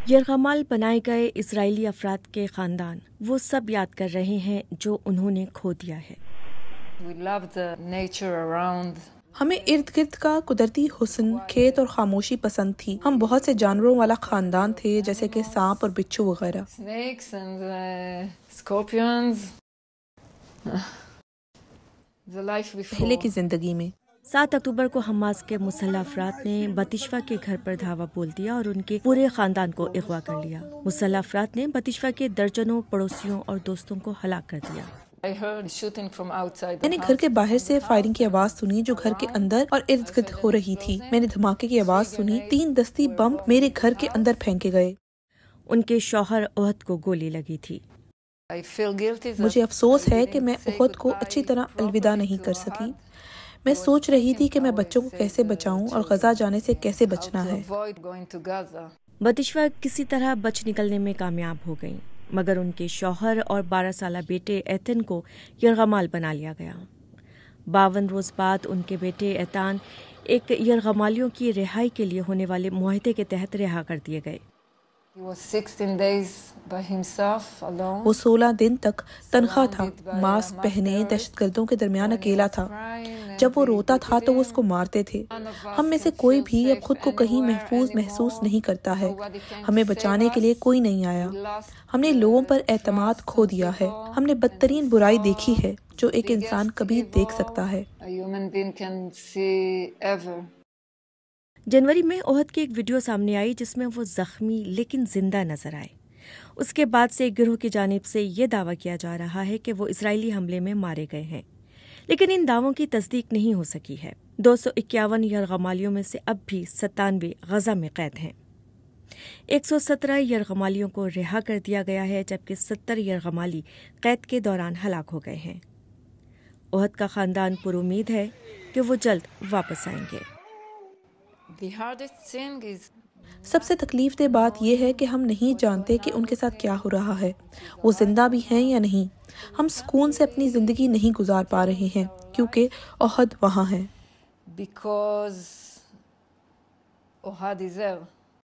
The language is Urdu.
یرغمال بنائے گئے اسرائیلی افراد کے خاندان وہ سب یاد کر رہے ہیں جو انہوں نے کھو دیا ہے۔ ہمیں ارد گرد کا قدرتی حسن، کھیت اور خاموشی پسند تھی۔ ہم بہت سے جانوروں والا خاندان تھے، جیسے کہ سانپ اور بچھو وغیرہ۔ پہلے کی زندگی میں 7 اکتوبر کو حماس کے مسلح افراد نے بتشوا کے گھر پر دھاوا بول دیا اور ان کے پورے خاندان کو اغوا کر لیا۔ مسلح افراد نے بتشوا کے درجنوں پڑوسیوں اور دوستوں کو ہلاک کر دیا۔ میں نے گھر کے باہر سے فائرنگ کی آواز سنی جو گھر کے اندر اور ارد گرد ہو رہی تھی۔ میں نے دھماکے کی آواز سنی، 3 دستی بم میرے گھر کے اندر پھینکے گئے۔ ان کے شوہر احد کو گولی لگی تھی۔ مجھے افسوس ہے کہ میں احد کو اچھی طرح الوداع نہیں کر سکی۔ میں سوچ رہی تھی کہ میں بچوں کو کیسے بچاؤں اور غزہ جانے سے کیسے بچنا ہے۔ بتشوا کسی طرح بچ نکلنے میں کامیاب ہو گئیں، مگر ان کے شوہر اور 12 سالہ بیٹے ایتن کو یرغمال بنا لیا گیا۔ 52 روز بعد ان کے بیٹے ایتان ایک یرغمالیوں کی رہائی کے لیے ہونے والے معاہدے کے تحت رہا کر دیے گئے۔ وہ 16 دن تک تنہا تھا، ماسک پہنے دہشت گردوں کے درمیان اکیلا تھا۔ جب وہ روتا تھا تو وہ اس کو مارتے تھے۔ ہم میں سے کوئی بھی اب خود کو کہیں محفوظ محسوس نہیں کرتا ہے۔ ہمیں بچانے کے لیے کوئی نہیں آیا۔ ہم نے لوگوں پر اعتماد کھو دیا ہے۔ ہم نے بدترین برائی دیکھی ہے جو ایک انسان کبھی دیکھ سکتا ہے۔ جنوری میں احد کی ایک ویڈیو سامنے آئی جس میں وہ زخمی لیکن زندہ نظر آئے۔ اس کے بعد سے ایک گروہ کی جانب سے یہ دعویٰ کیا جا رہا ہے کہ وہ اسرائیلی حملے میں مارے گئے ہیں، لیکن ان دعووں کی تصدیق نہیں ہو سکی ہے۔ 251 یرغمالیوں میں سے اب بھی 97 غزہ میں قید ہیں۔ 117 یرغمالیوں کو رہا کر دیا گیا ہے، جبکہ 70 یرغمالی قید کے دوران ہلاک ہو گئے ہیں۔ احد کا خاندان پر امید ہے کہ وہ جلد واپس آئیں گے۔ سب سے تکلیف دہ بات یہ ہے کہ ہم نہیں جانتے کہ ان کے ساتھ کیا ہو رہا ہے، وہ زندہ بھی ہیں یا نہیں۔ ہم سکون سے اپنی زندگی نہیں گزار پا رہے ہیں کیونکہ احد وہاں ہے۔